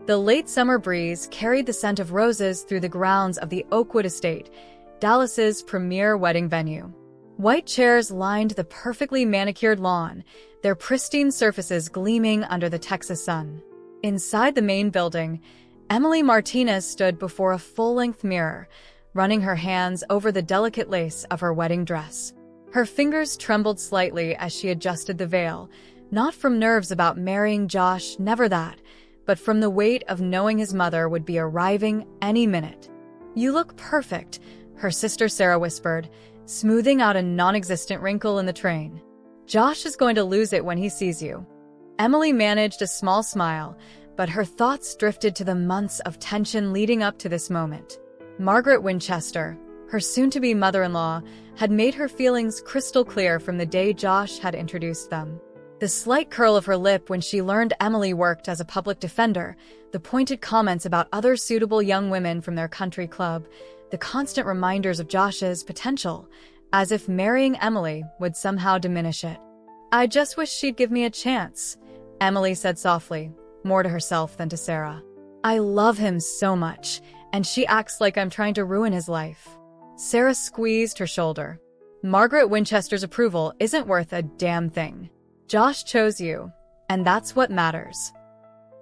The late summer breeze carried the scent of roses through the grounds of the Oakwood Estate, Dallas's premier wedding venue. White chairs lined the perfectly manicured lawn, their pristine surfaces gleaming under the Texas sun. Inside the main building, Emily Martinez stood before a full-length mirror, running her hands over the delicate lace of her wedding dress. Her fingers trembled slightly as she adjusted the veil, not from nerves about marrying Josh, never that, but from the weight of knowing his mother would be arriving any minute. "You look perfect," her sister Sarah whispered, smoothing out a non-existent wrinkle in the train. "Josh is going to lose it when he sees you." Emily managed a small smile, but her thoughts drifted to the months of tension leading up to this moment. Margaret Winchester, her soon-to-be mother-in-law, had made her feelings crystal clear from the day Josh had introduced them. The slight curl of her lip when she learned Emily worked as a public defender, the pointed comments about other suitable young women from their country club, the constant reminders of Josh's potential, as if marrying Emily would somehow diminish it. "I just wish she'd give me a chance," Emily said softly, more to herself than to Sarah. "I love him so much, and she acts like I'm trying to ruin his life." Sarah squeezed her shoulder. "Margaret Winchester's approval isn't worth a damn thing. Josh chose you, and that's what matters."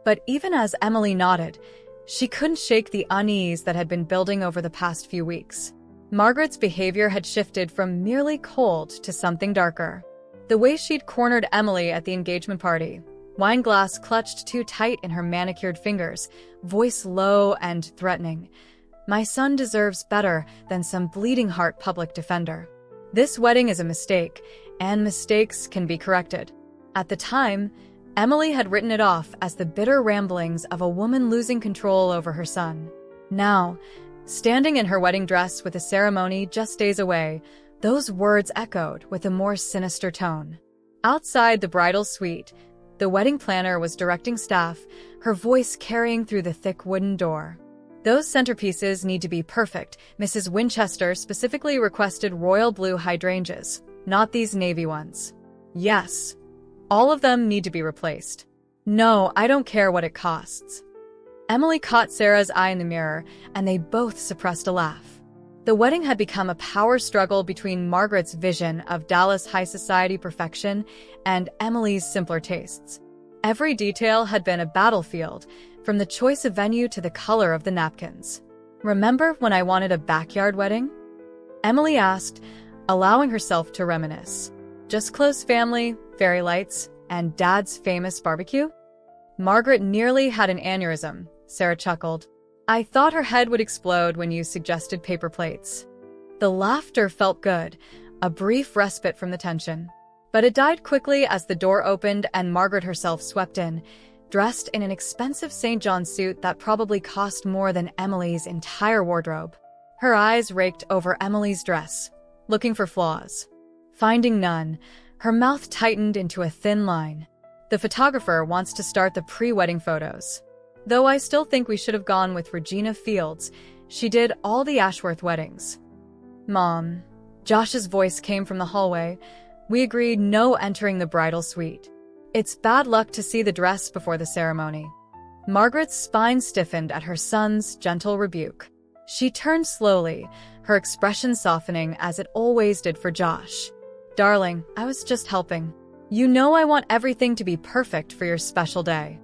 But even as Emily nodded, she couldn't shake the unease that had been building over the past few weeks. Margaret's behavior had shifted from merely cold to something darker. The way she'd cornered Emily at the engagement party, wine glass clutched too tight in her manicured fingers, voice low and threatening. "My son deserves better than some bleeding heart public defender. This wedding is a mistake, and mistakes can be corrected." At the time, Emily had written it off as the bitter ramblings of a woman losing control over her son. Now, standing in her wedding dress with the ceremony just days away, those words echoed with a more sinister tone. Outside the bridal suite, the wedding planner was directing staff, her voice carrying through the thick wooden door. "Those centerpieces need to be perfect. Mrs. Winchester specifically requested royal blue hydrangeas, not these navy ones." "Yes. All of them need to be replaced." "No, I don't care what it costs." Emily caught Sarah's eye in the mirror, and they both suppressed a laugh. The wedding had become a power struggle between Margaret's vision of Dallas high society perfection and Emily's simpler tastes. Every detail had been a battlefield, from the choice of venue to the color of the napkins. "Remember when I wanted a backyard wedding?" Emily asked, allowing herself to reminisce. "Just close family, fairy lights, and Dad's famous barbecue?" Margaret nearly had an aneurysm, Sarah chuckled. "I thought her head would explode when you suggested paper plates." The laughter felt good, a brief respite from the tension. But it died quickly as the door opened and Margaret herself swept in, dressed in an expensive St. John suit that probably cost more than Emily's entire wardrobe. Her eyes raked over Emily's dress, looking for flaws. Finding none, her mouth tightened into a thin line. "The photographer wants to start the pre-wedding photos. Though I still think we should have gone with Regina Fields. She did all the Ashworth weddings." "Mom," Josh's voice came from the hallway, "we agreed no entering the bridal suite. It's bad luck to see the dress before the ceremony." Margaret's spine stiffened at her son's gentle rebuke. She turned slowly, her expression softening as it always did for Josh. "Darling, I was just helping. You know I want everything to be perfect for your special day."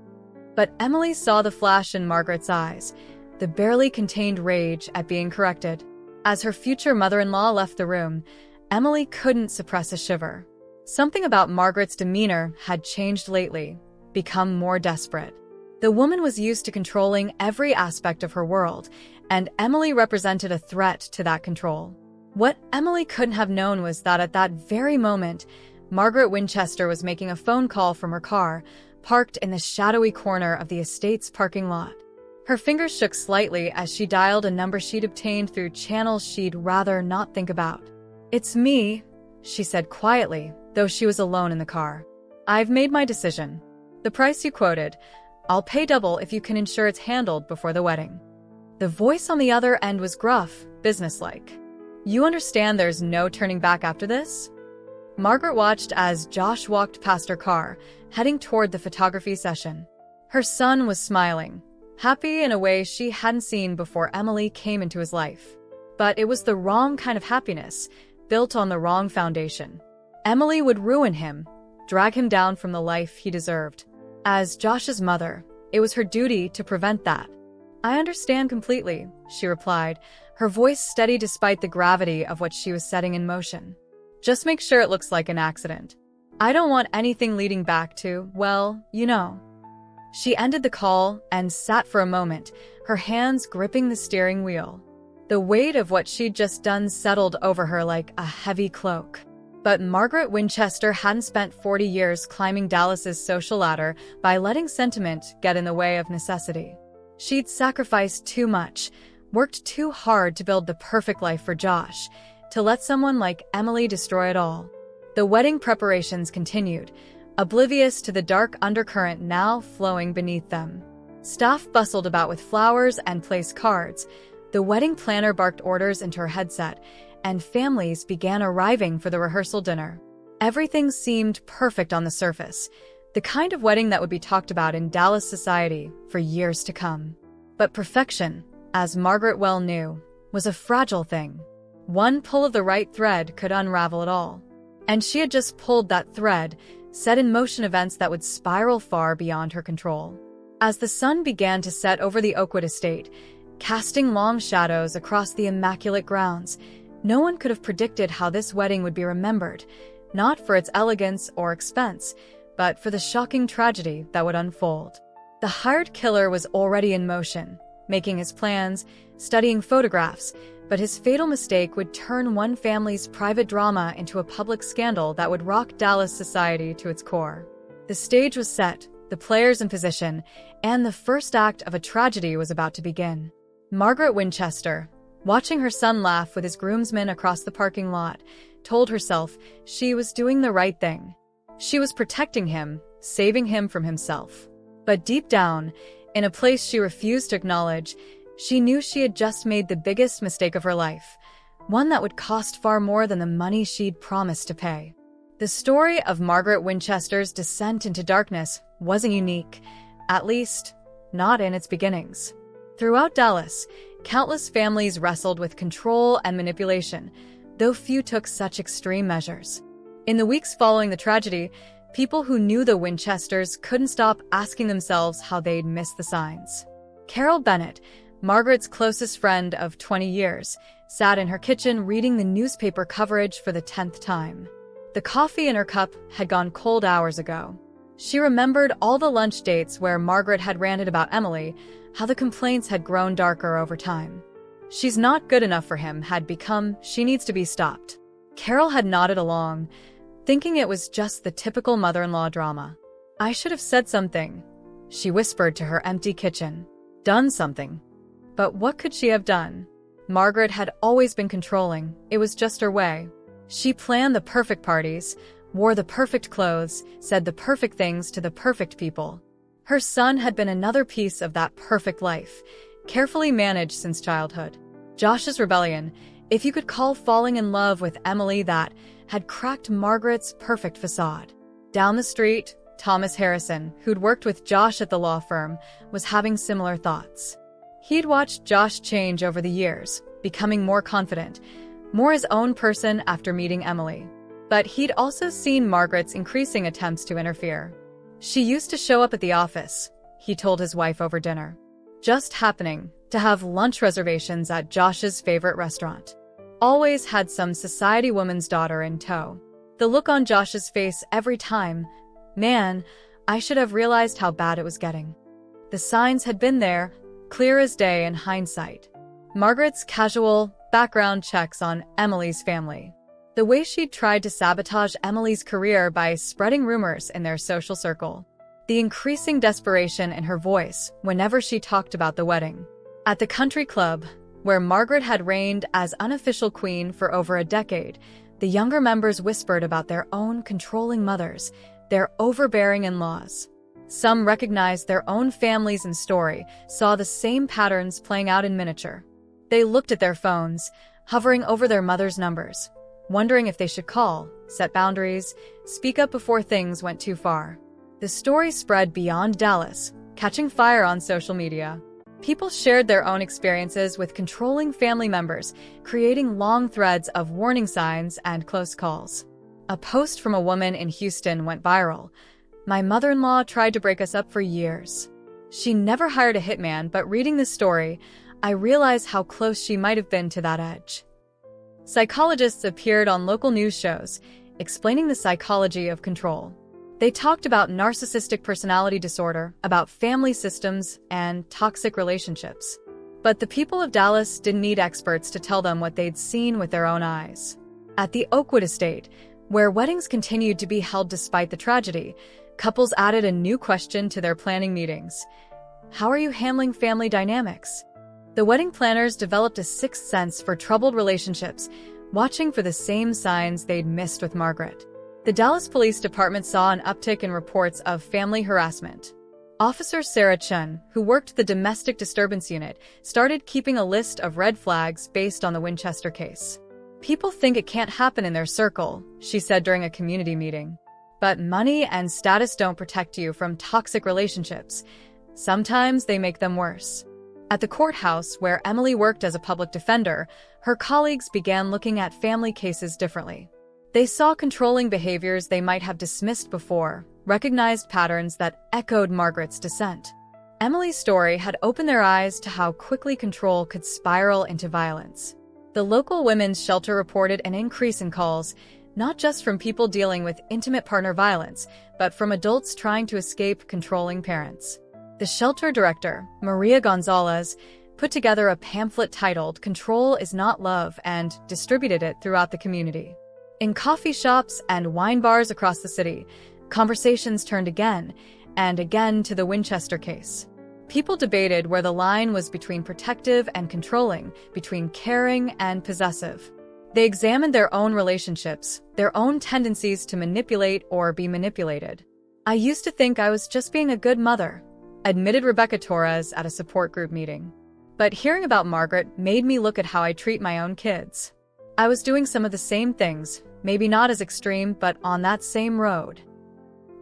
But Emily saw the flash in Margaret's eyes, the barely contained rage at being corrected. As her future mother-in-law left the room, Emily couldn't suppress a shiver. Something about Margaret's demeanor had changed lately, become more desperate. The woman was used to controlling every aspect of her world, and Emily represented a threat to that control. What Emily couldn't have known was that at that very moment, Margaret Winchester was making a phone call from her car, parked in the shadowy corner of the estate's parking lot. Her fingers shook slightly as she dialed a number she'd obtained through channels she'd rather not think about. "It's me," she said quietly, though she was alone in the car. "I've made my decision. The price you quoted, I'll pay double if you can ensure it's handled before the wedding." The voice on the other end was gruff, businesslike. "You understand there's no turning back after this?" Margaret watched as Josh walked past her car, heading toward the photography session. Her son was smiling, happy in a way she hadn't seen before Emily came into his life. But it was the wrong kind of happiness, built on the wrong foundation. Emily would ruin him, drag him down from the life he deserved. As Josh's mother, it was her duty to prevent that. "I understand completely," she replied, her voice steady despite the gravity of what she was setting in motion. "Just make sure it looks like an accident. I don't want anything leading back to, well, you know." She ended the call and sat for a moment, her hands gripping the steering wheel. The weight of what she'd just done settled over her like a heavy cloak. But Margaret Winchester hadn't spent 40 years climbing Dallas's social ladder by letting sentiment get in the way of necessity. She'd sacrificed too much, worked too hard to build the perfect life for Josh, to let someone like Emily destroy it all. The wedding preparations continued, oblivious to the dark undercurrent now flowing beneath them. Staff bustled about with flowers and placed cards. The wedding planner barked orders into her headset, and families began arriving for the rehearsal dinner. Everything seemed perfect on the surface, the kind of wedding that would be talked about in Dallas society for years to come. But perfection, as Margaret well knew, was a fragile thing. One pull of the right thread could unravel it all. And she had just pulled that thread, set in motion events that would spiral far beyond her control. As the sun began to set over the Oakwood estate, casting long shadows across the immaculate grounds, no one could have predicted how this wedding would be remembered, not for its elegance or expense, but for the shocking tragedy that would unfold. The hired killer was already in motion, making his plans, studying photographs, but his fatal mistake would turn one family's private drama into a public scandal that would rock Dallas society to its core. The stage was set, the players in position, and the first act of a tragedy was about to begin. Margaret Winchester, watching her son laugh with his groomsmen across the parking lot, told herself she was doing the right thing. She was protecting him, saving him from himself. But deep down, in a place she refused to acknowledge, she knew she had just made the biggest mistake of her life, one that would cost far more than the money she'd promised to pay. The story of Margaret Winchester's descent into darkness wasn't unique, at least, not in its beginnings. Throughout Dallas, countless families wrestled with control and manipulation, though few took such extreme measures. In the weeks following the tragedy, people who knew the Winchesters couldn't stop asking themselves how they'd missed the signs. Carol Bennett, Margaret's closest friend of 20 years, sat in her kitchen reading the newspaper coverage for the 10th time. The coffee in her cup had gone cold hours ago. She remembered all the lunch dates where Margaret had ranted about Emily, how the complaints had grown darker over time. "She's not good enough for him" had become "she needs to be stopped." Carol had nodded along, thinking it was just the typical mother-in-law drama. "I should have said something," she whispered to her empty kitchen. "Done something." But what could she have done? Margaret had always been controlling. It was just her way. She planned the perfect parties, wore the perfect clothes, said the perfect things to the perfect people. Her son had been another piece of that perfect life, carefully managed since childhood. Josh's rebellion, if you could call falling in love with Emily that, had cracked Margaret's perfect facade. Down the street, Thomas Harrison, who'd worked with Josh at the law firm, was having similar thoughts. He'd watched Josh change over the years, becoming more confident, more his own person after meeting Emily. But he'd also seen Margaret's increasing attempts to interfere. "She used to show up at the office," he told his wife over dinner. Just happening to have lunch reservations at Josh's favorite restaurant. Always had some society woman's daughter in tow. The look on Josh's face every time, "Man, I should have realized how bad it was getting." The signs had been there, clear as day in hindsight. Margaret's casual background checks on Emily's family. The way she'd tried to sabotage Emily's career by spreading rumors in their social circle. The increasing desperation in her voice whenever she talked about the wedding. At the country club, where Margaret had reigned as unofficial queen for over a decade, the younger members whispered about their own controlling mothers, their overbearing in-laws. Some recognized their own families and story, saw the same patterns playing out in miniature. They looked at their phones, hovering over their mother's numbers, wondering if they should call, set boundaries, speak up before things went too far. The story spread beyond Dallas, catching fire on social media. People shared their own experiences with controlling family members, creating long threads of warning signs and close calls. A post from a woman in Houston went viral. "My mother-in-law tried to break us up for years. She never hired a hitman, but reading this story, I realize how close she might have been to that edge." Psychologists appeared on local news shows, explaining the psychology of control. They talked about narcissistic personality disorder, about family systems, and toxic relationships. But the people of Dallas didn't need experts to tell them what they'd seen with their own eyes. At the Oakwood estate, where weddings continued to be held despite the tragedy, couples added a new question to their planning meetings. How are you handling family dynamics? The wedding planners developed a sixth sense for troubled relationships, watching for the same signs they'd missed with Margaret. The Dallas Police Department saw an uptick in reports of family harassment. Officer Sarah Chun, who worked the Domestic Disturbance Unit, started keeping a list of red flags based on the Winchester case. "People think it can't happen in their circle," she said during a community meeting. "But money and status don't protect you from toxic relationships. Sometimes they make them worse." At the courthouse, where Emily worked as a public defender, her colleagues began looking at family cases differently. They saw controlling behaviors they might have dismissed before, recognized patterns that echoed Margaret's dissent. Emily's story had opened their eyes to how quickly control could spiral into violence. The local women's shelter reported an increase in calls, not just from people dealing with intimate partner violence, but from adults trying to escape controlling parents. The shelter director, Maria Gonzalez, put together a pamphlet titled "Control is Not Love" and distributed it throughout the community. In coffee shops and wine bars across the city, conversations turned again and again to the Winchester case. People debated where the line was between protective and controlling, between caring and possessive. They examined their own relationships, their own tendencies to manipulate or be manipulated. "I used to think I was just being a good mother," admitted Rebecca Torres at a support group meeting. "But hearing about Margaret made me look at how I treat my own kids. I was doing some of the same things, maybe not as extreme, but on that same road."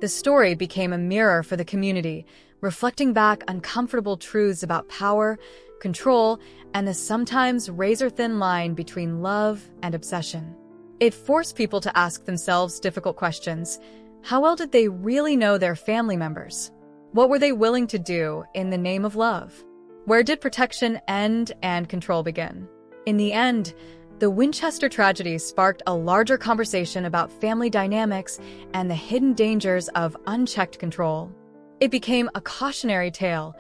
The story became a mirror for the community, reflecting back uncomfortable truths about power, control, and the sometimes razor-thin line between love and obsession. It forced people to ask themselves difficult questions. How well did they really know their family members? What were they willing to do in the name of love? Where did protection end and control begin? In the end, the Winchester tragedy sparked a larger conversation about family dynamics and the hidden dangers of unchecked control. It became a cautionary tale,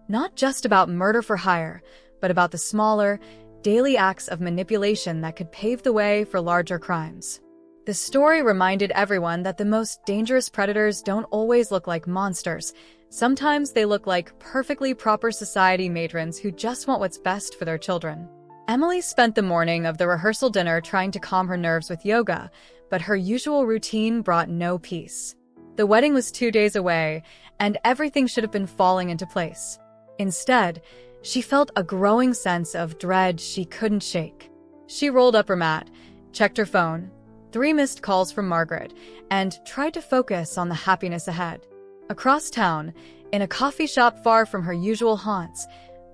not just about murder for hire, but about the smaller, daily acts of manipulation that could pave the way for larger crimes. The story reminded everyone that the most dangerous predators don't always look like monsters. Sometimes they look like perfectly proper society matrons who just want what's best for their children. Emily spent the morning of the rehearsal dinner trying to calm her nerves with yoga, but her usual routine brought no peace. The wedding was 2 days away, and everything should have been falling into place. Instead, she felt a growing sense of dread she couldn't shake. She rolled up her mat, checked her phone, 3 missed calls from Margaret, and tried to focus on the happiness ahead. Across town, in a coffee shop far from her usual haunts,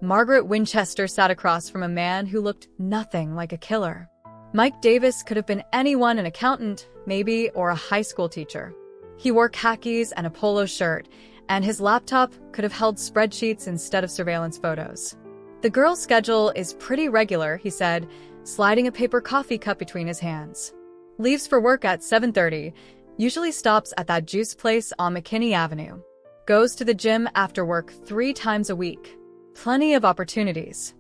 Margaret Winchester sat across from a man who looked nothing like a killer. Mike Davis could have been anyone, an accountant, maybe, or a high school teacher. He wore khakis and a polo shirt, and his laptop could have held spreadsheets instead of surveillance photos. "The girl's schedule is pretty regular," he said, sliding a paper coffee cup between his hands. "Leaves for work at 7:30, usually stops at that juice place on McKinney Avenue. Goes to the gym after work 3 times a week. Plenty of opportunities."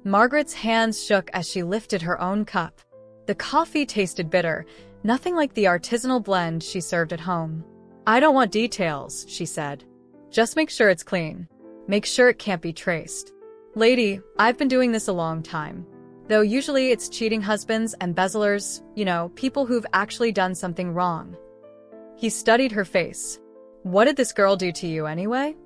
Margaret's hands shook as she lifted her own cup. The coffee tasted bitter, nothing like the artisanal blend she served at home. "I don't want details," she said. "Just make sure it's clean. Make sure it can't be traced. Lady, I've been doing this a long time. Though usually it's cheating husbands, embezzlers, people who've actually done something wrong." He studied her face. "What did this girl do to you anyway?"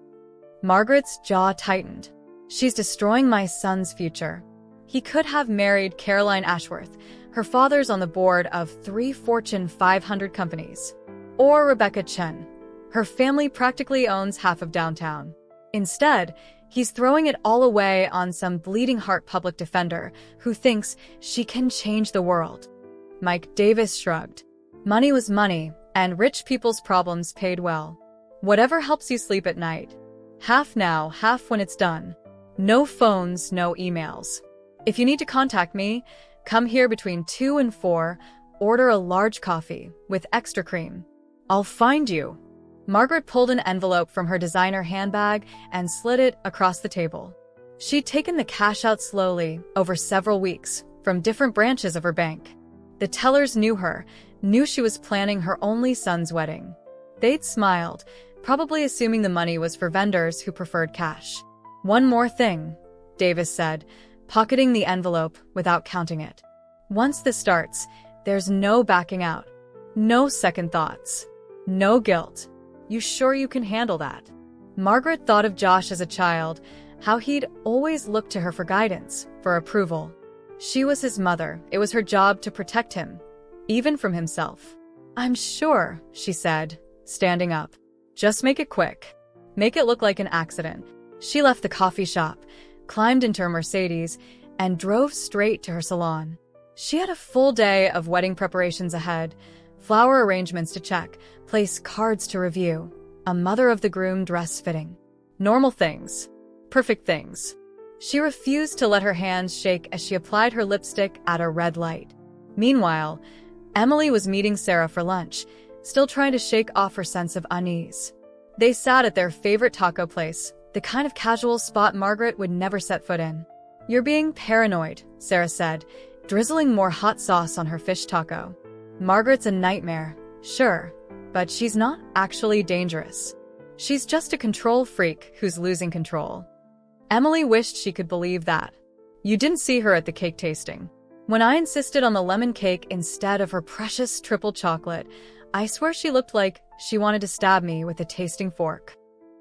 Margaret's jaw tightened. "She's destroying my son's future." He could have married Caroline Ashworth. Her father's on the board of 3 Fortune 500 companies. Or Rebecca Chen. Her family practically owns half of downtown. Instead, he's throwing it all away on some bleeding heart public defender who thinks she can change the world. Mike Davis shrugged. Money was money, and rich people's problems paid well. Whatever helps you sleep at night. Half now, half when it's done. No phones, no emails. If you need to contact me, come here between 2 and 4, order a large coffee with extra cream. I'll find you. Margaret pulled an envelope from her designer handbag and slid it across the table. She'd taken the cash out slowly over several weeks from different branches of her bank. The tellers knew her, knew she was planning her only son's wedding. They'd smiled, probably assuming the money was for vendors who preferred cash. One more thing, Davis said, pocketing the envelope without counting it. Once this starts, there's no backing out. No second thoughts. No guilt. You sure you can handle that? Margaret thought of Josh as a child, how he'd always looked to her for guidance, for approval. She was his mother. It was her job to protect him, even from himself. I'm sure, she said, standing up. Just make it quick. Make it look like an accident. She left the coffee shop, climbed into her Mercedes, and drove straight to her salon. She had a full day of wedding preparations ahead, flower arrangements to check, place cards to review, a mother of the groom dress fitting. Normal things. Perfect things. She refused to let her hands shake as she applied her lipstick at a red light. Meanwhile, Emily was meeting Sarah for lunch, still trying to shake off her sense of unease. They sat at their favorite taco place, the kind of casual spot Margaret would never set foot in. You're being paranoid, Sarah said, drizzling more hot sauce on her fish taco. Margaret's a nightmare, sure, but she's not actually dangerous. She's just a control freak who's losing control. Emily wished she could believe that. You didn't see her at the cake tasting. When I insisted on the lemon cake instead of her precious triple chocolate, I swear she looked like she wanted to stab me with a tasting fork.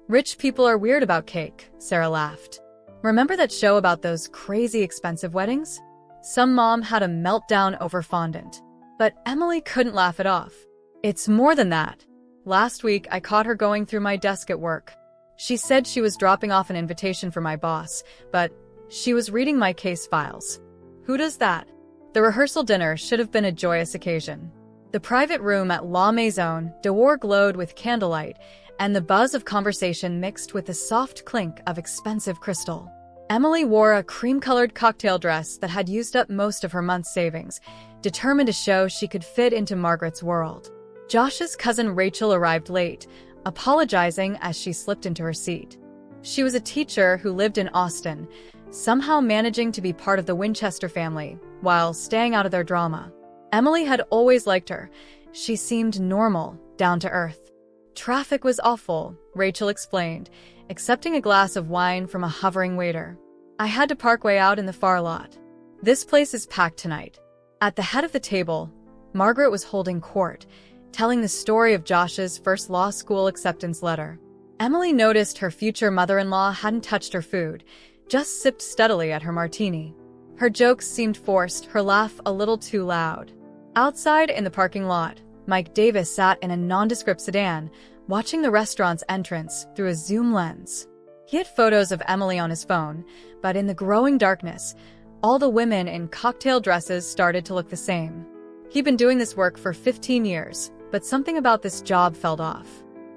Rich people are weird about cake, Sarah laughed. Remember that show about those crazy expensive weddings? Some mom had a meltdown over fondant. But Emily couldn't laugh it off. It's more than that. Last week, I caught her going through my desk at work. She said she was dropping off an invitation for my boss, but she was reading my case files. Who does that? The rehearsal dinner should have been a joyous occasion. The private room at La Maison d'Or glowed with candlelight, and the buzz of conversation mixed with the soft clink of expensive crystal. Emily wore a cream-colored cocktail dress that had used up most of her month's savings, determined to show she could fit into Margaret's world. Josh's cousin Rachel arrived late, apologizing as she slipped into her seat. She was a teacher who lived in Austin, somehow managing to be part of the Winchester family, while staying out of their drama. Emily had always liked her. She seemed normal, down to earth. Traffic was awful, Rachel explained, accepting a glass of wine from a hovering waiter. I had to park way out in the far lot. This place is packed tonight. At the head of the table, Margaret was holding court, telling the story of Josh's first law school acceptance letter. Emily noticed her future mother-in-law hadn't touched her food, just sipped steadily at her martini. Her jokes seemed forced, her laugh a little too loud. Outside in the parking lot, Mike Davis sat in a nondescript sedan, watching the restaurant's entrance through a zoom lens. He had photos of Emily on his phone, but in the growing darkness, all the women in cocktail dresses started to look the same. He'd been doing this work for 15 years, but something about this job felt off.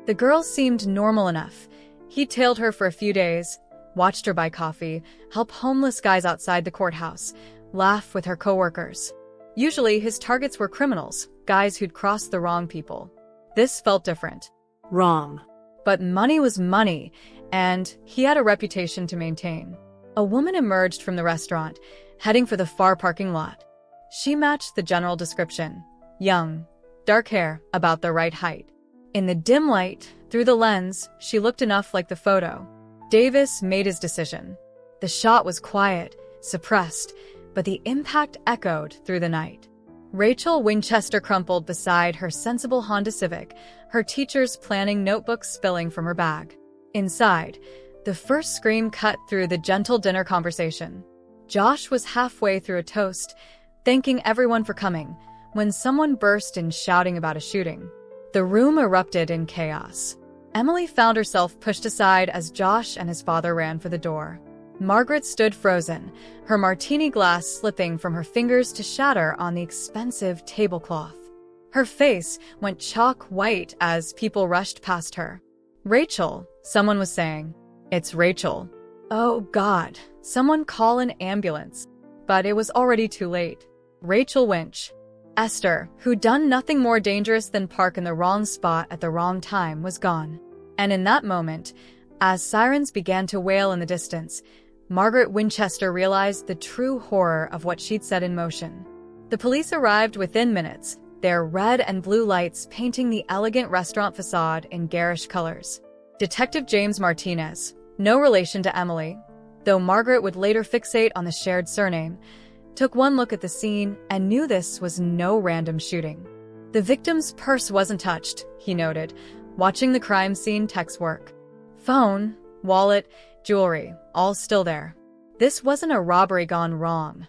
The girl seemed normal enough. He tailed her for a few days, watched her buy coffee, help homeless guys outside the courthouse, laugh with her coworkers. Usually his targets were criminals, guys who'd crossed the wrong people. This felt different. Wrong. But money was money, and he had a reputation to maintain. A woman emerged from the restaurant, heading for the far parking lot. She matched the general description. Young, dark hair, about the right height. In the dim light, through the lens, she looked enough like the photo. Davis made his decision. The shot was quiet, suppressed, but the impact echoed through the night. Rachel Winchester crumpled beside her sensible Honda Civic, her teacher's planning notebook spilling from her bag. Inside, the first scream cut through the gentle dinner conversation. Josh was halfway through a toast, thanking everyone for coming, when someone burst in shouting about a shooting. The room erupted in chaos. Emily found herself pushed aside as Josh and his father ran for the door. Margaret stood frozen, her martini glass slipping from her fingers to shatter on the expensive tablecloth. Her face went chalk white as people rushed past her. "Rachel," someone was saying. "It's Rachel." "Oh God, someone call an ambulance." But it was already too late. Rachel Winch. Esther, who'd done nothing more dangerous than park in the wrong spot at the wrong time, was gone. And in that moment, as sirens began to wail in the distance, Margaret Winchester realized the true horror of what she'd set in motion. The police arrived within minutes, their red and blue lights painting the elegant restaurant facade in garish colors. Detective James Martinez, no relation to Emily, though Margaret would later fixate on the shared surname, took one look at the scene and knew this was no random shooting. The victim's purse wasn't touched, he noted, watching the crime scene tech's work. Phone, wallet, jewelry, all still there. This wasn't a robbery gone wrong.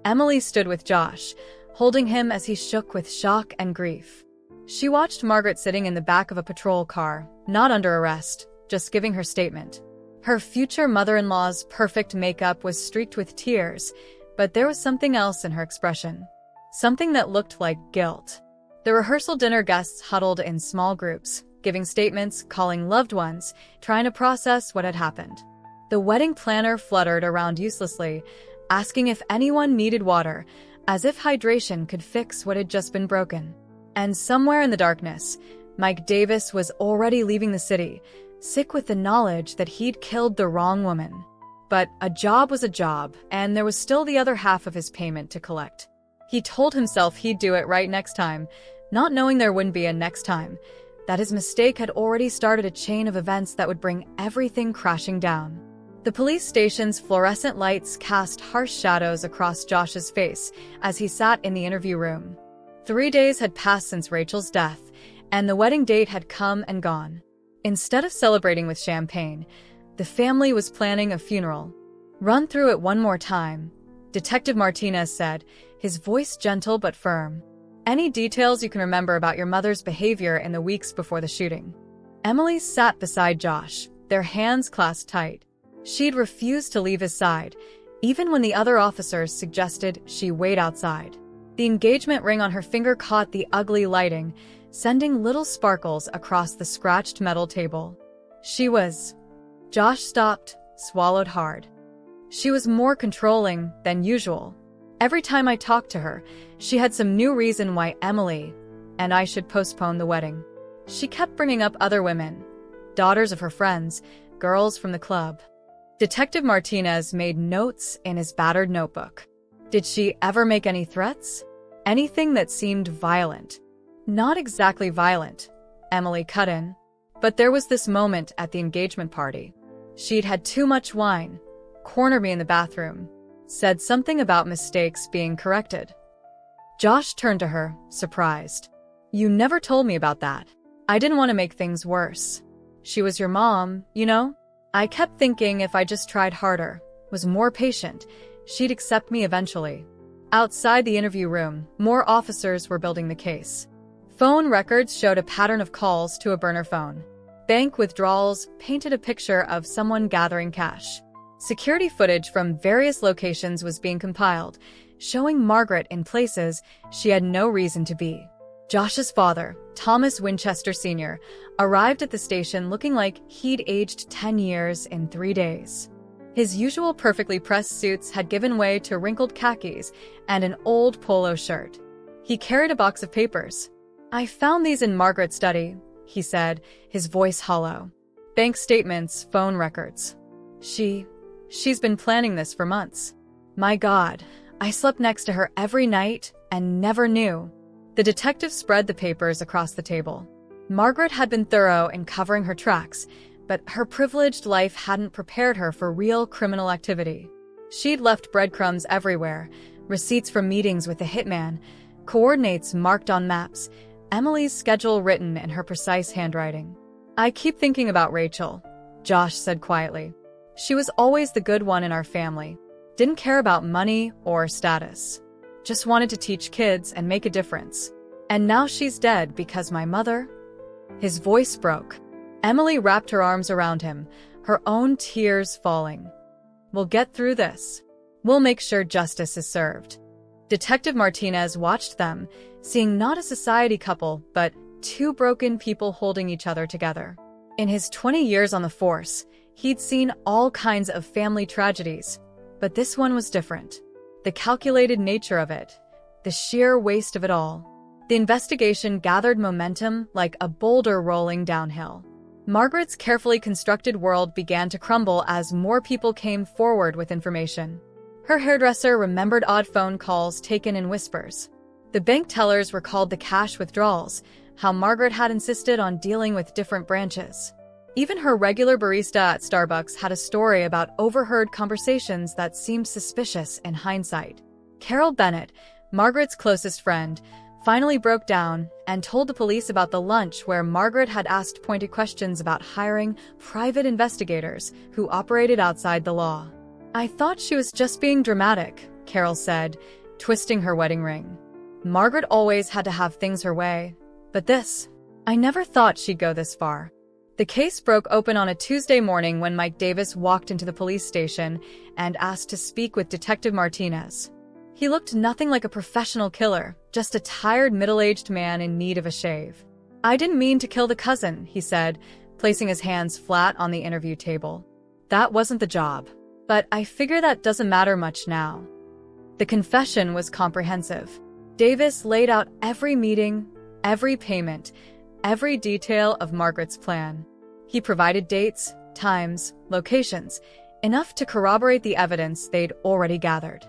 Emily stood with Josh, holding him as he shook with shock and grief. She watched Margaret sitting in the back of a patrol car, not under arrest, just giving her statement. Her future mother-in-law's perfect makeup was streaked with tears, but there was something else in her expression. Something that looked like guilt. The rehearsal dinner guests huddled in small groups, giving statements, calling loved ones, trying to process what had happened. The wedding planner fluttered around uselessly, asking if anyone needed water, as if hydration could fix what had just been broken. And somewhere in the darkness, Mike Davis was already leaving the city, sick with the knowledge that he'd killed the wrong woman. But a job was a job, and there was still the other half of his payment to collect. He told himself he'd do it right next time, not knowing there wouldn't be a next time, that his mistake had already started a chain of events that would bring everything crashing down. The police station's fluorescent lights cast harsh shadows across Josh's face as he sat in the interview room. 3 days had passed since Rachel's death, and the wedding date had come and gone. Instead of celebrating with champagne, the family was planning a funeral. "Run through it one more time," Detective Martinez said, his voice gentle but firm. "Any details you can remember about your mother's behavior in the weeks before the shooting?" Emily sat beside Josh, their hands clasped tight. She'd refused to leave his side, even when the other officers suggested she wait outside. The engagement ring on her finger caught the ugly lighting, sending little sparkles across the scratched metal table. Josh stopped, swallowed hard. She was more controlling than usual. Every time I talked to her, she had some new reason why Emily and I should postpone the wedding. She kept bringing up other women, daughters of her friends, girls from the club. Detective Martinez made notes in his battered notebook. Did she ever make any threats? Anything that seemed violent? Not exactly violent, Emily cut in. But there was this moment at the engagement party. She'd had too much wine, cornered me in the bathroom, said something about mistakes being corrected. Josh turned to her, surprised. "You never told me about that. I didn't want to make things worse. She was your mom, you know? I kept thinking if I just tried harder, was more patient, she'd accept me eventually." Outside the interview room, more officers were building the case. Phone records showed a pattern of calls to a burner phone. Bank withdrawals painted a picture of someone gathering cash. Security footage from various locations was being compiled, showing Margaret in places she had no reason to be. Josh's father, Thomas Winchester Sr., arrived at the station looking like he'd aged 10 years in 3 days. His usual perfectly pressed suits had given way to wrinkled khakis and an old polo shirt. He carried a box of papers. "I found these in Margaret's study," he said, his voice hollow. "Bank statements, phone records. She's been planning this for months. My God, I slept next to her every night and never knew." The detective spread the papers across the table. Margaret had been thorough in covering her tracks, but her privileged life hadn't prepared her for real criminal activity. She'd left breadcrumbs everywhere, receipts from meetings with the Hitman, coordinates marked on maps, Emily's schedule written in her precise handwriting. "I keep thinking about Rachel," Josh said quietly. "She was always the good one in our family. Didn't care about money or status. Just wanted to teach kids and make a difference. And now she's dead because my mother..." His voice broke. Emily wrapped her arms around him, her own tears falling. "We'll get through this. We'll make sure justice is served." Detective Martinez watched them, seeing not a society couple, but two broken people holding each other together. In his 20 years on the force, he'd seen all kinds of family tragedies, but this one was different. The calculated nature of it, the sheer waste of it all. The investigation gathered momentum like a boulder rolling downhill. Margaret's carefully constructed world began to crumble as more people came forward with information. Her hairdresser remembered odd phone calls taken in whispers. The bank tellers recalled the cash withdrawals, how Margaret had insisted on dealing with different branches. Even her regular barista at Starbucks had a story about overheard conversations that seemed suspicious in hindsight. Carol Bennett, Margaret's closest friend, finally broke down and told the police about the lunch where Margaret had asked pointed questions about hiring private investigators who operated outside the law. "I thought she was just being dramatic," Carol said, twisting her wedding ring. "Margaret always had to have things her way. But this, I never thought she'd go this far." The case broke open on a Tuesday morning when Mike Davis walked into the police station and asked to speak with Detective Martinez. He looked nothing like a professional killer, just a tired middle-aged man in need of a shave. "I didn't mean to kill the cousin," he said, placing his hands flat on the interview table. "That wasn't the job. But I figure that doesn't matter much now." The confession was comprehensive. Davis laid out every meeting, every payment, every detail of Margaret's plan. He provided dates, times, locations, enough to corroborate the evidence they'd already gathered.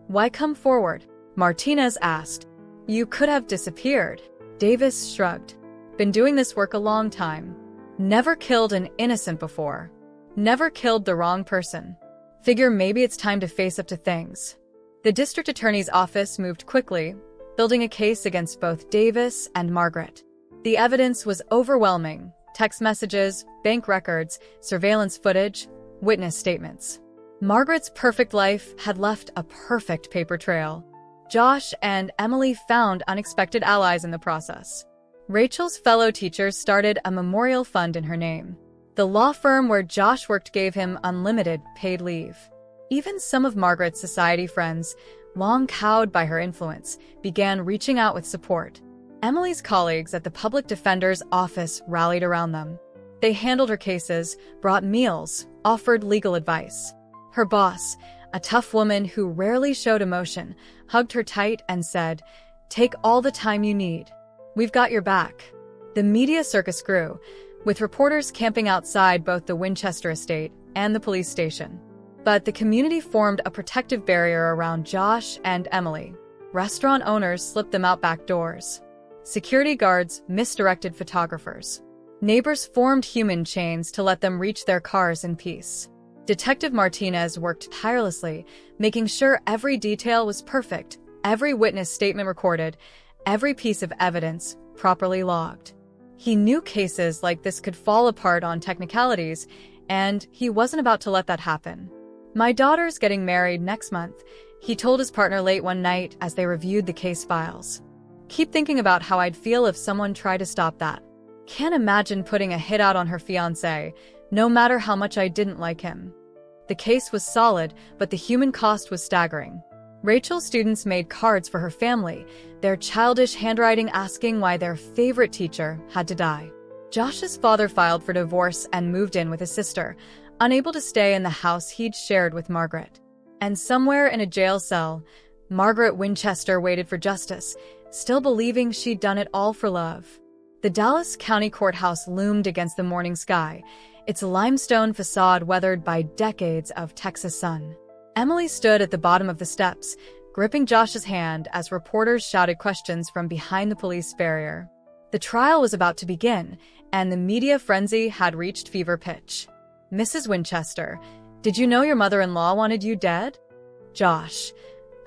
"Why come forward?" Martinez asked. "You could have disappeared." Davis shrugged. "Been doing this work a long time. Never killed an innocent before. Never killed the wrong person. Figure maybe it's time to face up to things." The district attorney's office moved quickly, building a case against both Davis and Margaret. The evidence was overwhelming: text messages, bank records, surveillance footage, witness statements. Margaret's perfect life had left a perfect paper trail. Josh and Emily found unexpected allies in the process. Rachel's fellow teachers started a memorial fund in her name. The law firm where Josh worked gave him unlimited paid leave. Even some of Margaret's society friends, long cowed by her influence, began reaching out with support. Emily's colleagues at the public defender's office rallied around them. They handled her cases, brought meals, offered legal advice. Her boss, a tough woman who rarely showed emotion, hugged her tight and said, "Take all the time you need. We've got your back." The media circus grew, with reporters camping outside both the Winchester estate and the police station. But the community formed a protective barrier around Josh and Emily. Restaurant owners slipped them out back doors. Security guards misdirected photographers. Neighbors formed human chains to let them reach their cars in peace. Detective Martinez worked tirelessly, making sure every detail was perfect, every witness statement recorded, every piece of evidence properly logged. He knew cases like this could fall apart on technicalities, and he wasn't about to let that happen. "My daughter's getting married next month," he told his partner late one night as they reviewed the case files. "Keep thinking about how I'd feel if someone tried to stop that. Can't imagine putting a hit out on her fiancé, no matter how much I didn't like him." The case was solid, but the human cost was staggering. Rachel's students made cards for her family, their childish handwriting asking why their favorite teacher had to die. Josh's father filed for divorce and moved in with his sister, unable to stay in the house he'd shared with Margaret. And somewhere in a jail cell, Margaret Winchester waited for justice, still believing she'd done it all for love. The Dallas County Courthouse loomed against the morning sky, its limestone facade weathered by decades of Texas sun. Emily stood at the bottom of the steps, gripping Josh's hand as reporters shouted questions from behind the police barrier. The trial was about to begin, and the media frenzy had reached fever pitch. "Mrs. Winchester, did you know your mother-in-law wanted you dead?" "Josh,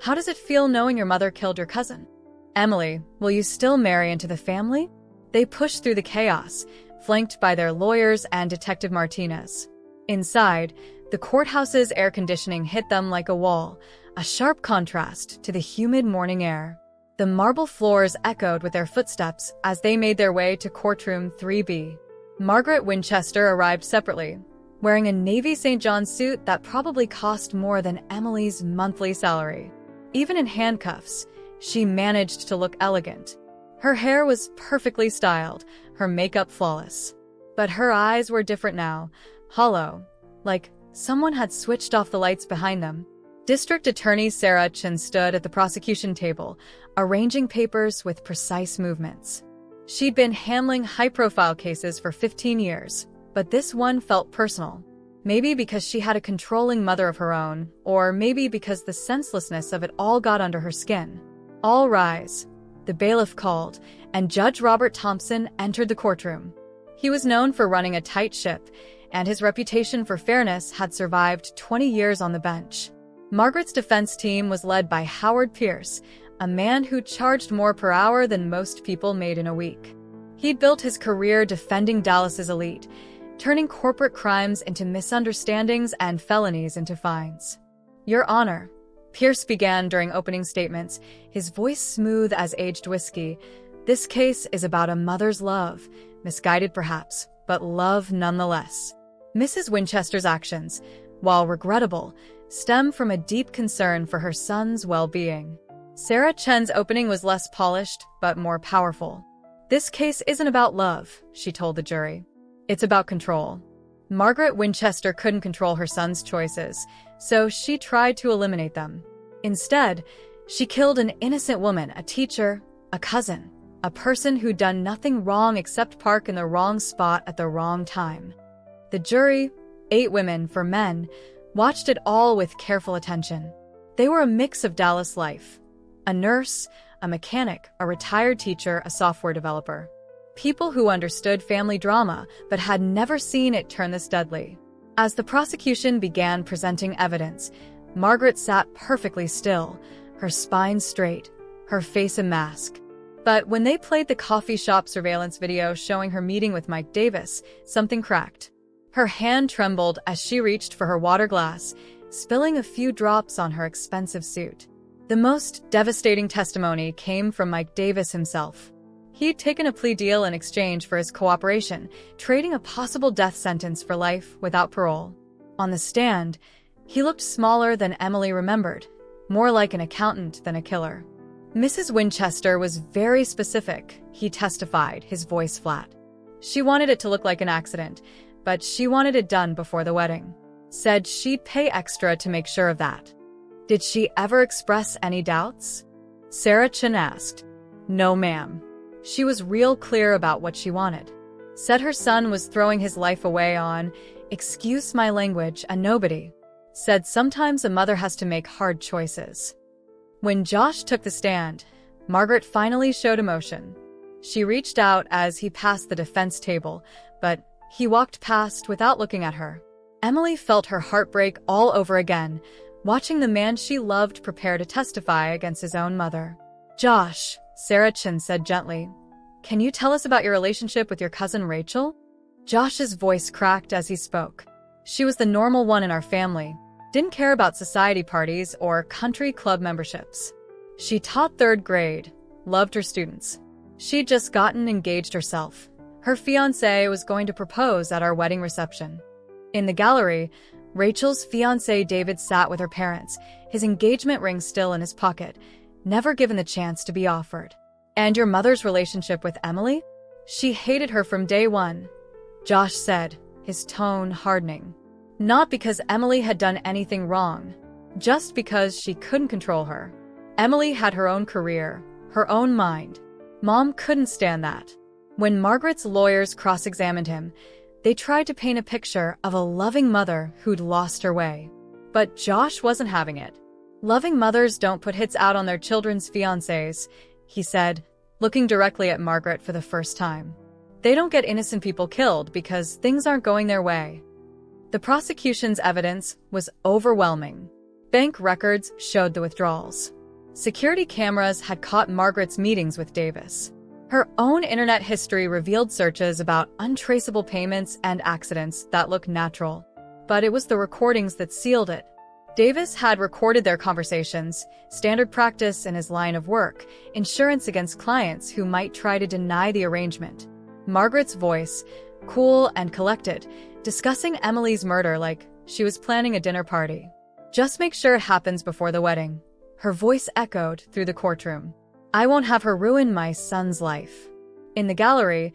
how does it feel knowing your mother killed your cousin?" "Emily, will you still marry into the family?" They pushed through the chaos, flanked by their lawyers and Detective Martinez. Inside, the courthouse's air conditioning hit them like a wall, a sharp contrast to the humid morning air. The marble floors echoed with their footsteps as they made their way to courtroom 3B. Margaret Winchester arrived separately, wearing a navy St. John suit that probably cost more than Emily's monthly salary. Even in handcuffs, she managed to look elegant. Her hair was perfectly styled, her makeup flawless. But her eyes were different now, hollow, like someone had switched off the lights behind them. District Attorney Sarah Chin stood at the prosecution table, arranging papers with precise movements. She'd been handling high-profile cases for 15 years, but this one felt personal. Maybe because she had a controlling mother of her own, or maybe because the senselessness of it all got under her skin. "All rise," the bailiff called, and Judge Robert Thompson entered the courtroom. He was known for running a tight ship, and his reputation for fairness had survived 20 years on the bench. Margaret's defense team was led by Howard Pierce, a man who charged more per hour than most people made in a week. He'd built his career defending Dallas's elite, turning corporate crimes into misunderstandings and felonies into fines. "Your Honor," Pierce began during opening statements, his voice smooth as aged whiskey, "this case is about a mother's love, misguided perhaps, but love nonetheless." Mrs. Winchester's actions, while regrettable, stem from a deep concern for her son's well-being. Sarah Chen's opening was less polished, but more powerful. "This case isn't about love," she told the jury. "It's about control." Margaret Winchester couldn't control her son's choices, so she tried to eliminate them. Instead, she killed an innocent woman, a teacher, a cousin, a person who'd done nothing wrong except park in the wrong spot at the wrong time. The jury, 8 women for men, watched it all with careful attention. They were a mix of Dallas life. A nurse, a mechanic, a retired teacher, a software developer. People who understood family drama but had never seen it turn this deadly. As the prosecution began presenting evidence, Margaret sat perfectly still, her spine straight, her face a mask. But when they played the coffee shop surveillance video showing her meeting with Mike Davis, something cracked. Her hand trembled as she reached for her water glass, spilling a few drops on her expensive suit. The most devastating testimony came from Mike Davis himself. He'd taken a plea deal in exchange for his cooperation, trading a possible death sentence for life without parole. On the stand, he looked smaller than Emily remembered, more like an accountant than a killer. "Mrs. Winchester was very specific," he testified, his voice flat. "She wanted it to look like an accident, but she wanted it done before the wedding. Said she'd pay extra to make sure of that." "Did she ever express any doubts?" Sarah Chin asked. "No, ma'am. She was real clear about what she wanted. Said her son was throwing his life away on, excuse my language, a nobody. Said sometimes a mother has to make hard choices." When Josh took the stand, Margaret finally showed emotion. She reached out as he passed the defense table, but he walked past without looking at her. Emily felt her heart break all over again, watching the man she loved prepare to testify against his own mother. "Josh," Sarah Chin said gently, "can you tell us about your relationship with your cousin Rachel?" Josh's voice cracked as he spoke. "She was the normal one in our family. Didn't care about society parties or country club memberships. She taught 3rd grade, loved her students. She'd just gotten engaged herself. Her fiancé was going to propose at our wedding reception." In the gallery, Rachel's fiancé David sat with her parents, his engagement ring still in his pocket, never given the chance to be offered. "And your mother's relationship with Emily?" "She hated her from day one," Josh said, his tone hardening. "Not because Emily had done anything wrong, just because she couldn't control her. Emily had her own career, her own mind. Mom couldn't stand that." When Margaret's lawyers cross-examined him, they tried to paint a picture of a loving mother who'd lost her way. But Josh wasn't having it. "Loving mothers don't put hits out on their children's fiancés," he said, looking directly at Margaret for the first time. "They don't get innocent people killed because things aren't going their way." The prosecution's evidence was overwhelming. Bank records showed the withdrawals. Security cameras had caught Margaret's meetings with Davis. Her own internet history revealed searches about untraceable payments and accidents that looked natural. But it was the recordings that sealed it. Davis had recorded their conversations, standard practice in his line of work, insurance against clients who might try to deny the arrangement. Margaret's voice, cool and collected, discussing Emily's murder like she was planning a dinner party. "Just make sure it happens before the wedding." Her voice echoed through the courtroom. "I won't have her ruin my son's life." In the gallery,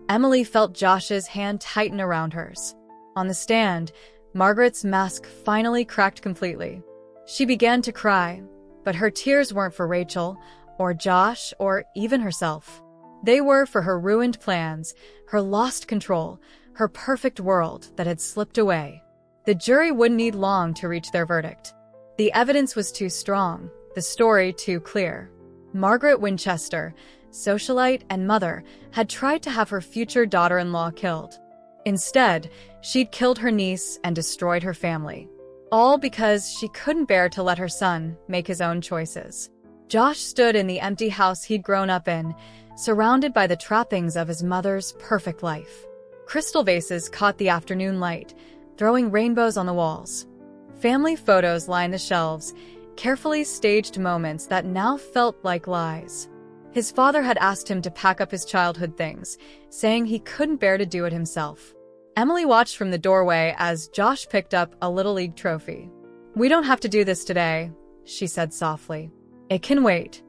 Emily felt Josh's hand tighten around hers. On the stand, Margaret's mask finally cracked completely. She began to cry, but her tears weren't for Rachel, or Josh, or even herself. They were for her ruined plans, her lost control, her perfect world that had slipped away. The jury wouldn't need long to reach their verdict. The evidence was too strong, the story too clear. Margaret Winchester, socialite and mother, had tried to have her future daughter-in-law killed. Instead, she'd killed her niece and destroyed her family. All because she couldn't bear to let her son make his own choices. Josh stood in the empty house he'd grown up in, surrounded by the trappings of his mother's perfect life. Crystal vases caught the afternoon light, throwing rainbows on the walls. Family photos lined the shelves, carefully staged moments that now felt like lies. His father had asked him to pack up his childhood things, saying he couldn't bear to do it himself. Emily watched from the doorway as Josh picked up a Little League trophy. "We don't have to do this today," she said softly. "It can wait."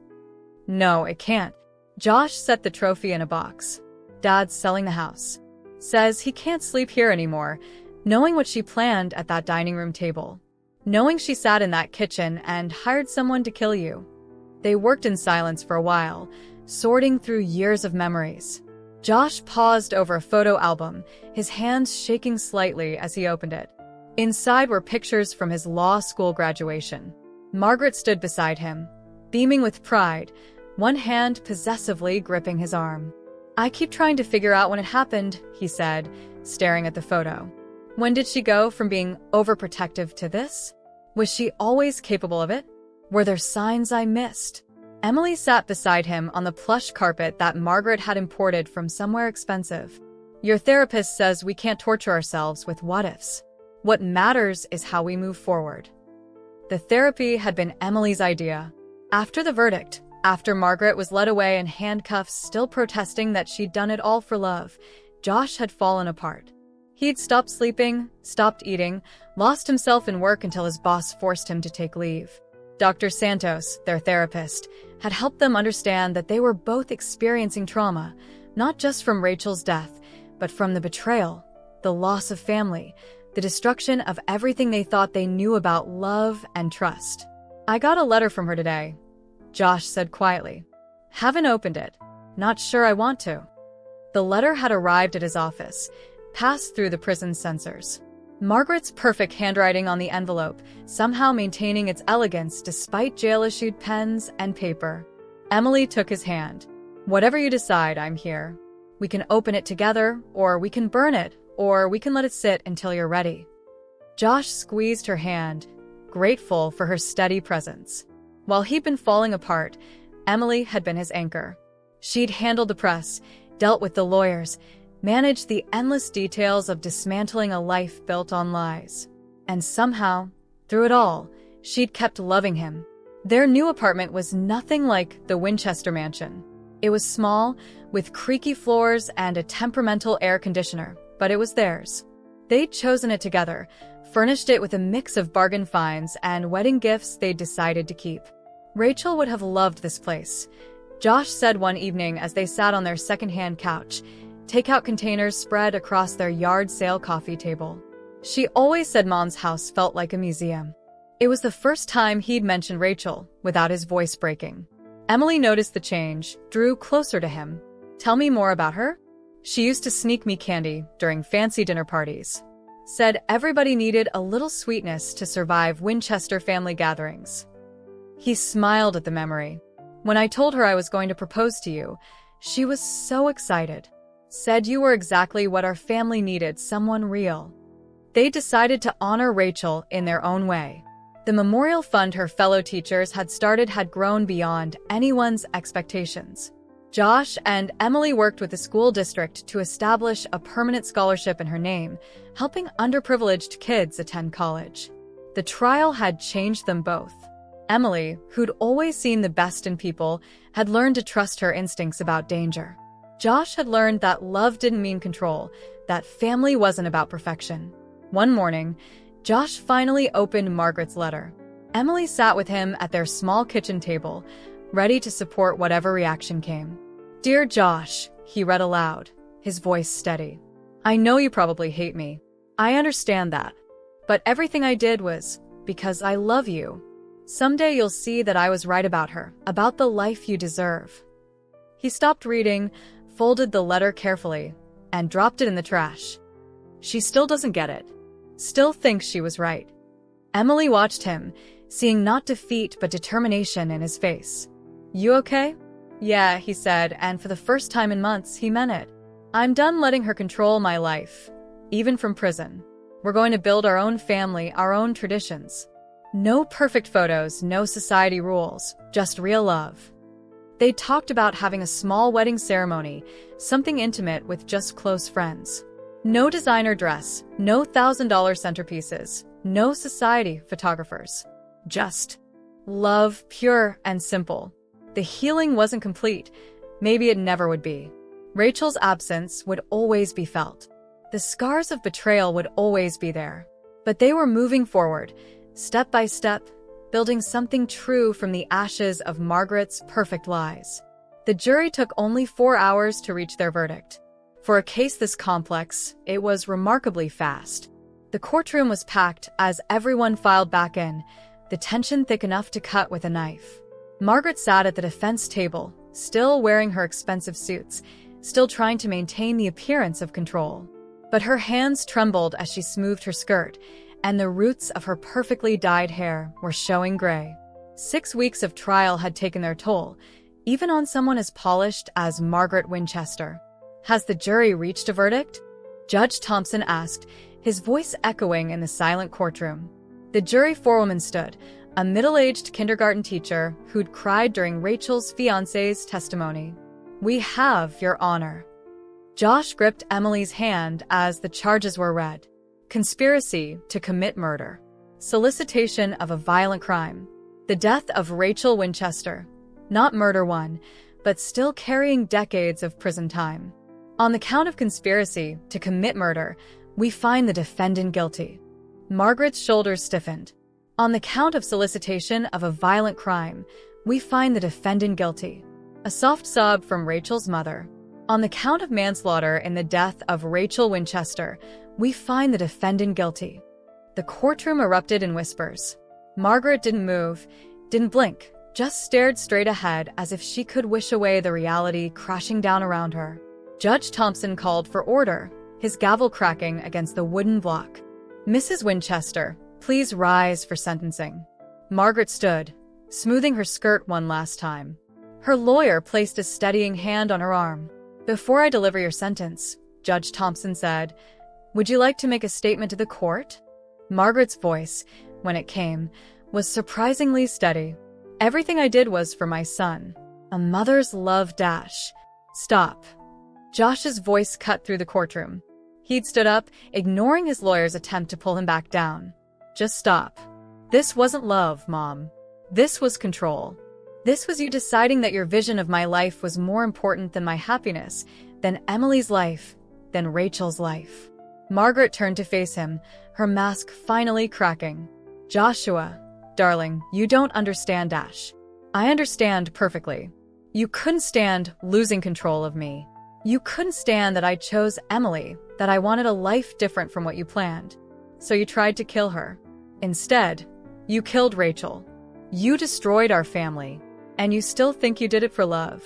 "No, it can't." Josh set the trophy in a box. "Dad's selling the house. Says he can't sleep here anymore," knowing what she planned at that dining room table. Knowing she sat in that kitchen and hired someone to kill you. They worked in silence for a while, sorting through years of memories. Josh paused over a photo album, his hands shaking slightly as he opened it. Inside were pictures from his law school graduation. Margaret stood beside him, beaming with pride, one hand possessively gripping his arm. "I keep trying to figure out when it happened," he said, staring at the photo. "When did she go from being overprotective to this? Was she always capable of it? Were there signs I missed?" Emily sat beside him on the plush carpet that Margaret had imported from somewhere expensive. "Your therapist says we can't torture ourselves with what-ifs. What matters is how we move forward." The therapy had been Emily's idea. After the verdict, after Margaret was led away in handcuffs, still protesting that she'd done it all for love, Josh had fallen apart. He'd stopped sleeping, stopped eating, lost himself in work until his boss forced him to take leave. Dr. Santos, their therapist, had helped them understand that they were both experiencing trauma, not just from Rachel's death, but from the betrayal, the loss of family, the destruction of everything they thought they knew about love and trust. "I got a letter from her today," Josh said quietly. "Haven't opened it. Not sure I want to." The letter had arrived at his office, passed through the prison censors. Margaret's perfect handwriting on the envelope, somehow maintaining its elegance despite jail-issued pens and paper. Emily took his hand. "Whatever you decide, I'm here. We can open it together, or we can burn it, or we can let it sit until you're ready." Josh squeezed her hand, grateful for her steady presence. While he'd been falling apart, Emily had been his anchor. She'd handled the press, dealt with the lawyers, managed the endless details of dismantling a life built on lies. And somehow, through it all, she'd kept loving him. Their new apartment was nothing like the Winchester mansion. It was small, with creaky floors and a temperamental air conditioner, but it was theirs. They'd chosen it together, furnished it with a mix of bargain finds and wedding gifts they'd decided to keep. Rachel would have loved this place, Josh said one evening as they sat on their secondhand couch, takeout containers spread across their yard sale coffee table. She always said Mom's house felt like a museum. It was the first time he'd mentioned Rachel without his voice breaking. Emily noticed the change, drew closer to him. "Tell me more about her?" "She used to sneak me candy during fancy dinner parties. Said everybody needed a little sweetness to survive Winchester family gatherings." He smiled at the memory. "When I told her I was going to propose to you, she was so excited. Said you were exactly what our family needed, someone real." They decided to honor Rachel in their own way. The memorial fund her fellow teachers had started had grown beyond anyone's expectations. Josh and Emily worked with the school district to establish a permanent scholarship in her name, helping underprivileged kids attend college. The trial had changed them both. Emily, who'd always seen the best in people, had learned to trust her instincts about danger. Josh had learned that love didn't mean control, that family wasn't about perfection. One morning, Josh finally opened Margaret's letter. Emily sat with him at their small kitchen table, ready to support whatever reaction came. "Dear Josh," he read aloud, his voice steady. "I know you probably hate me. I understand that. But everything I did was because I love you. Someday you'll see that I was right about her, about the life you deserve." He stopped reading, folded the letter carefully, and dropped it in the trash. She still doesn't get it. Still thinks she was right. Emily watched him, seeing not defeat but determination in his face. "You okay?" "Yeah," he said, and for the first time in months, he meant it. "I'm done letting her control my life, even from prison. We're going to build our own family, our own traditions. No perfect photos, no society rules, just real love." They talked about having a small wedding ceremony, something intimate with just close friends. No designer dress, no $1,000 centerpieces, no society photographers. Just love, pure and simple. The healing wasn't complete. Maybe it never would be. Rachel's absence would always be felt. The scars of betrayal would always be there. But they were moving forward, step by step, building something true from the ashes of Margaret's perfect lies. The jury took only 4 hours to reach their verdict. For a case this complex, it was remarkably fast. The courtroom was packed as everyone filed back in, the tension thick enough to cut with a knife. Margaret sat at the defense table, still wearing her expensive suits, still trying to maintain the appearance of control. But her hands trembled as she smoothed her skirt, and the roots of her perfectly dyed hair were showing gray. 6 weeks of trial had taken their toll, even on someone as polished as Margaret Winchester. "Has the jury reached a verdict?" Judge Thompson asked, his voice echoing in the silent courtroom. The jury forewoman stood, a middle-aged kindergarten teacher who'd cried during Rachel's fiancé's testimony. "We have, Your Honor." Josh gripped Emily's hand as the charges were read. Conspiracy to commit murder. Solicitation of a violent crime. The death of Rachel Winchester. Not murder one, but still carrying decades of prison time. On the count of conspiracy to commit murder, we find the defendant guilty. Margaret's shoulders stiffened. On the count of solicitation of a violent crime, we find the defendant guilty. A soft sob from Rachel's mother. On the count of manslaughter in the death of Rachel Winchester, we find the defendant guilty. The courtroom erupted in whispers. Margaret didn't move, didn't blink, just stared straight ahead as if she could wish away the reality crashing down around her. Judge Thompson called for order, his gavel cracking against the wooden block. "Mrs. Winchester, please rise for sentencing." Margaret stood, smoothing her skirt one last time. Her lawyer placed a steadying hand on her arm. "Before I deliver your sentence," Judge Thompson said, "would you like to make a statement to the court?" Margaret's voice, when it came, was surprisingly steady. "Everything I did was for my son. A mother's love dash." "Stop." Josh's voice cut through the courtroom. He'd stood up, ignoring his lawyer's attempt to pull him back down. "Just stop. This wasn't love, Mom. This was control. This was you deciding that your vision of my life was more important than my happiness, than Emily's life, than Rachel's life." Margaret turned to face him, her mask finally cracking. "Joshua, darling, you don't understand, Dash. I understand perfectly. You couldn't stand losing control of me. You couldn't stand that I chose Emily, that I wanted a life different from what you planned. So you tried to kill her. Instead, you killed Rachel. You destroyed our family. And you still think you did it for love."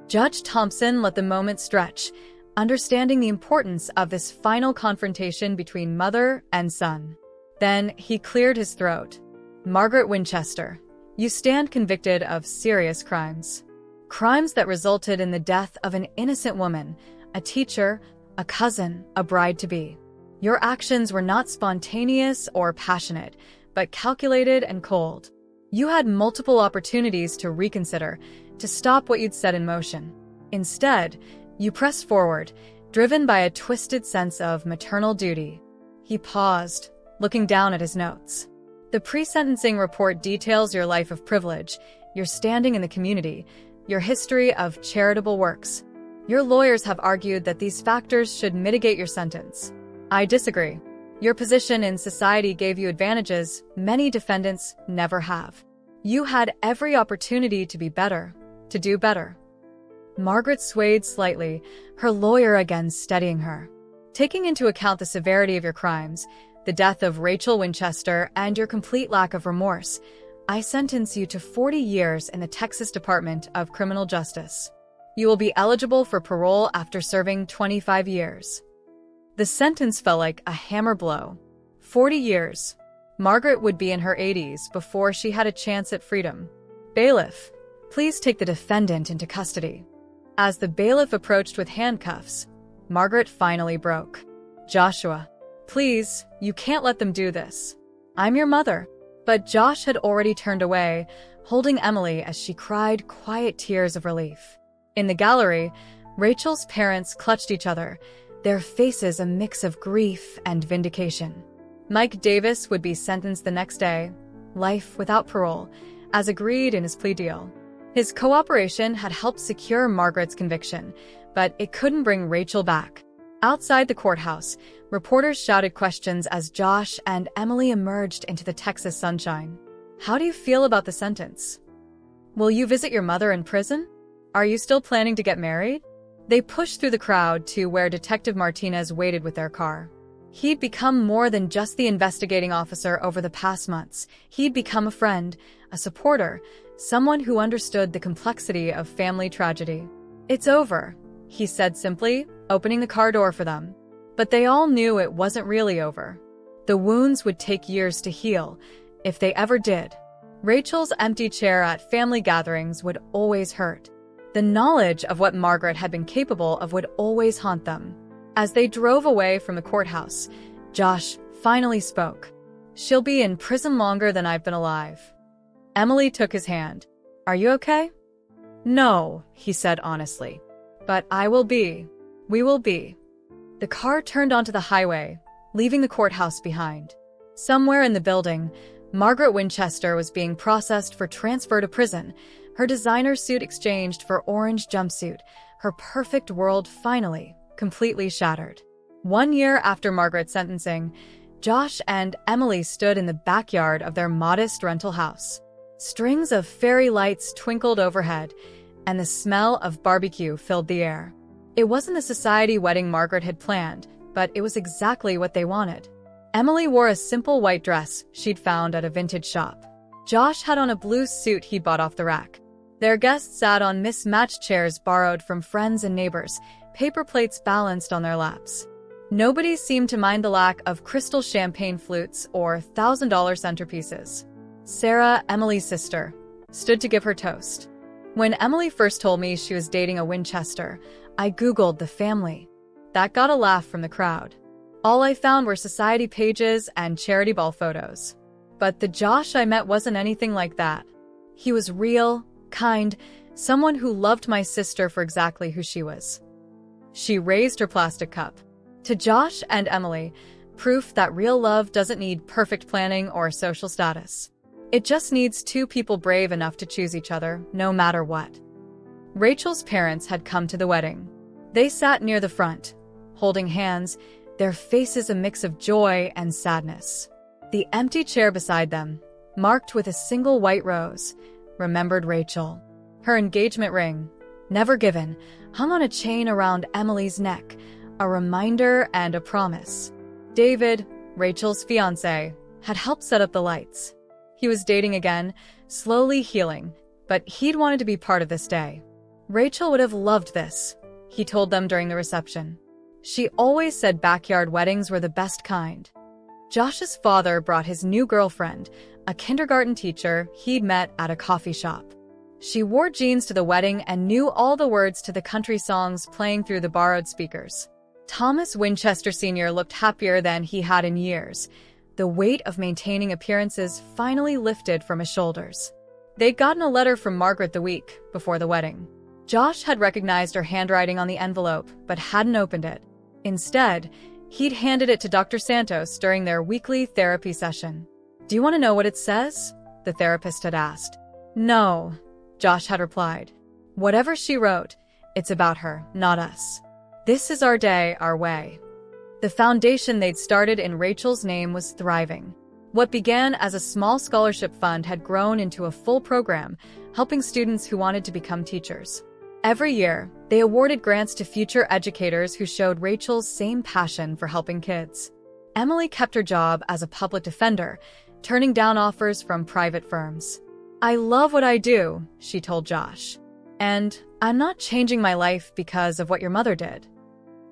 Judge Thompson let the moment stretch, understanding the importance of this final confrontation between mother and son. Then he cleared his throat. "Margaret Winchester, you stand convicted of serious crimes. Crimes that resulted in the death of an innocent woman, a teacher, a cousin, a bride-to-be. Your actions were not spontaneous or passionate, but calculated and cold. You had multiple opportunities to reconsider, to stop what you'd set in motion. Instead, you pressed forward, driven by a twisted sense of maternal duty." He paused, looking down at his notes. "The pre-sentencing report details your life of privilege, your standing in the community, your history of charitable works. Your lawyers have argued that these factors should mitigate your sentence. I disagree. Your position in society gave you advantages many defendants never have. You had every opportunity to be better, to do better. Margaret swayed slightly, her lawyer again steadying her. Taking into account the severity of your crimes, the death of Rachel Winchester, and your complete lack of remorse, I sentence you to 40 years in the Texas Department of Criminal Justice. You will be eligible for parole after serving 25 years. The sentence felt like a hammer blow. 40 years. Margaret would be in her 80s before she had a chance at freedom. Bailiff, please take the defendant into custody. As the bailiff approached with handcuffs, Margaret finally broke. Joshua, please, you can't let them do this. I'm your mother. But Josh had already turned away, holding Emily as she cried quiet tears of relief. In the gallery, Rachel's parents clutched each other, their faces a mix of grief and vindication. Mike Davis would be sentenced the next day, life without parole, as agreed in his plea deal. His cooperation had helped secure Margaret's conviction, but it couldn't bring Rachel back. Outside the courthouse, reporters shouted questions as Josh and Emily emerged into the Texas sunshine. How do you feel about the sentence? Will you visit your mother in prison? Are you still planning to get married? They pushed through the crowd to where Detective Martinez waited with their car. He'd become more than just the investigating officer over the past months. He'd become a friend, a supporter, someone who understood the complexity of family tragedy. It's over, he said simply, opening the car door for them. But they all knew it wasn't really over. The wounds would take years to heal, if they ever did. Rachel's empty chair at family gatherings would always hurt. The knowledge of what Margaret had been capable of would always haunt them. As they drove away from the courthouse, Josh finally spoke. She'll be in prison longer than I've been alive. Emily took his hand. Are you okay? No, he said honestly. But I will be. We will be. The car turned onto the highway, leaving the courthouse behind. Somewhere in the building, Margaret Winchester was being processed for transfer to prison, her designer suit exchanged for orange jumpsuit, her perfect world finally, completely shattered. 1 year after Margaret's sentencing, Josh and Emily stood in the backyard of their modest rental house. Strings of fairy lights twinkled overhead, and the smell of barbecue filled the air. It wasn't the society wedding Margaret had planned, but it was exactly what they wanted. Emily wore a simple white dress she'd found at a vintage shop. Josh had on a blue suit he'd bought off the rack. Their guests sat on mismatched chairs borrowed from friends and neighbors, paper plates balanced on their laps. Nobody seemed to mind the lack of crystal champagne flutes or $1,000 centerpieces. Sarah, Emily's sister, stood to give her toast. When Emily first told me she was dating a Winchester, I Googled the family. That got a laugh from the crowd. All I found were society pages and charity ball photos. But the Josh I met wasn't anything like that. He was real, kind, someone who loved my sister for exactly who she was. She raised her plastic cup. To Josh and Emily, proof that real love doesn't need perfect planning or social status. It just needs two people brave enough to choose each other, no matter what. Rachel's parents had come to the wedding. They sat near the front, holding hands, their faces a mix of joy and sadness. The empty chair beside them, marked with a single white rose, remembered Rachel. Her engagement ring, never given, hung on a chain around Emily's neck, a reminder and a promise. David, Rachel's fiancé, had helped set up the lights. He was dating again, slowly healing, but he'd wanted to be part of this day. Rachel would have loved this, he told them during the reception. She always said backyard weddings were the best kind. Josh's father brought his new girlfriend, a kindergarten teacher he'd met at a coffee shop. She wore jeans to the wedding and knew all the words to the country songs playing through the borrowed speakers. Thomas Winchester Sr. looked happier than he had in years. The weight of maintaining appearances finally lifted from his shoulders. They'd gotten a letter from Margaret the week before the wedding. Josh had recognized her handwriting on the envelope, but hadn't opened it. Instead, he'd handed it to Dr. Santos during their weekly therapy session. "Do you want to know what it says?" the therapist had asked. "No," Josh had replied. "Whatever she wrote, It's about her, not us. This is our day, our way. The foundation they'd started in Rachel's name was thriving. What began as a small scholarship fund had grown into a full program, helping students who wanted to become teachers. Every year, they awarded grants to future educators who showed Rachel's same passion for helping kids. Emily kept her job as a public defender, turning down offers from private firms. "I love what I do," she told Josh. "And I'm not changing my life because of what your mother did."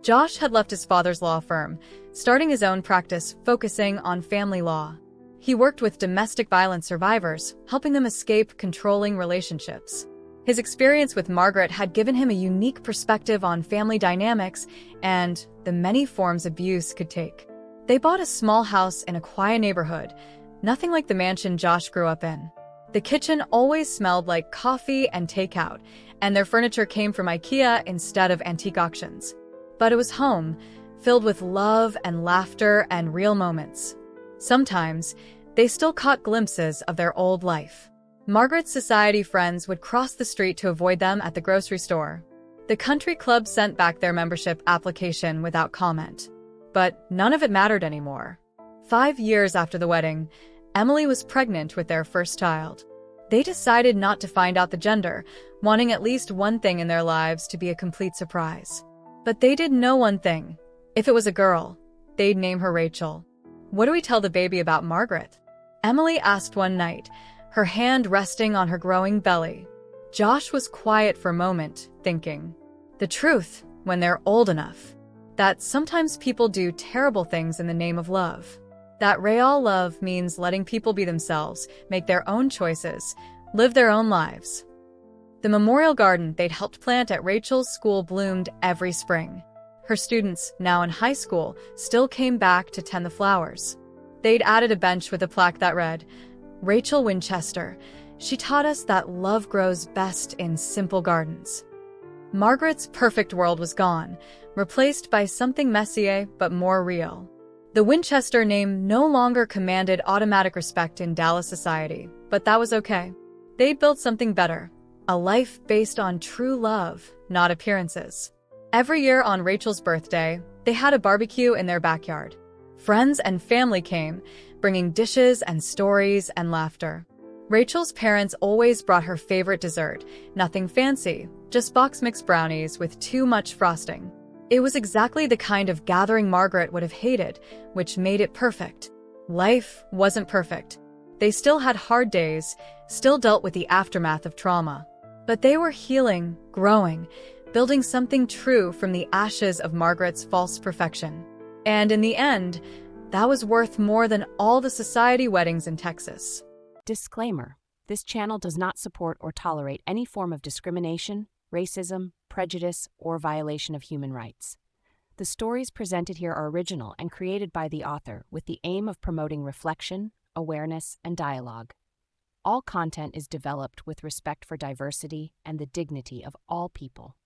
Josh had left his father's law firm, starting his own practice focusing on family law. He worked with domestic violence survivors, helping them escape controlling relationships. His experience with Margaret had given him a unique perspective on family dynamics and the many forms abuse could take. They bought a small house in a quiet neighborhood, nothing like the mansion Josh grew up in. The kitchen always smelled like coffee and takeout, and their furniture came from IKEA instead of antique auctions. But it was home, filled with love and laughter and real moments. Sometimes, they still caught glimpses of their old life. Margaret's society friends would cross the street to avoid them at the grocery store. The country club sent back their membership application without comment. But none of it mattered anymore. 5 years after the wedding, Emily was pregnant with their first child. They decided not to find out the gender, wanting at least one thing in their lives to be a complete surprise. But they did know one thing. If it was a girl, they'd name her Rachel. "What do we tell the baby about Margaret?" Emily asked one night, her hand resting on her growing belly. Josh was quiet for a moment, thinking, "The truth, when they're old enough. That sometimes people do terrible things in the name of love. That real love means letting people be themselves, make their own choices, live their own lives." The memorial garden they'd helped plant at Rachel's school bloomed every spring. Her students, now in high school, still came back to tend the flowers. They'd added a bench with a plaque that read, "Rachel Winchester. She taught us that love grows best in simple gardens." Margaret's perfect world was gone, replaced by something messier but more real. The Winchester name no longer commanded automatic respect in Dallas society, but that was okay. They'd built something better, a life based on true love, not appearances. Every year on Rachel's birthday, they had a barbecue in their backyard. Friends and family came, bringing dishes and stories and laughter. Rachel's parents always brought her favorite dessert, nothing fancy, just box mix brownies with too much frosting. It was exactly the kind of gathering Margaret would have hated, which made it perfect. Life wasn't perfect. They still had hard days, still dealt with the aftermath of trauma. But they were healing, growing, building something true from the ashes of Margaret's false perfection. And in the end, that was worth more than all the society weddings in Texas. Disclaimer: this channel does not support or tolerate any form of discrimination, racism, prejudice, or violation of human rights. The stories presented here are original and created by the author with the aim of promoting reflection, awareness, and dialogue. All content is developed with respect for diversity and the dignity of all people.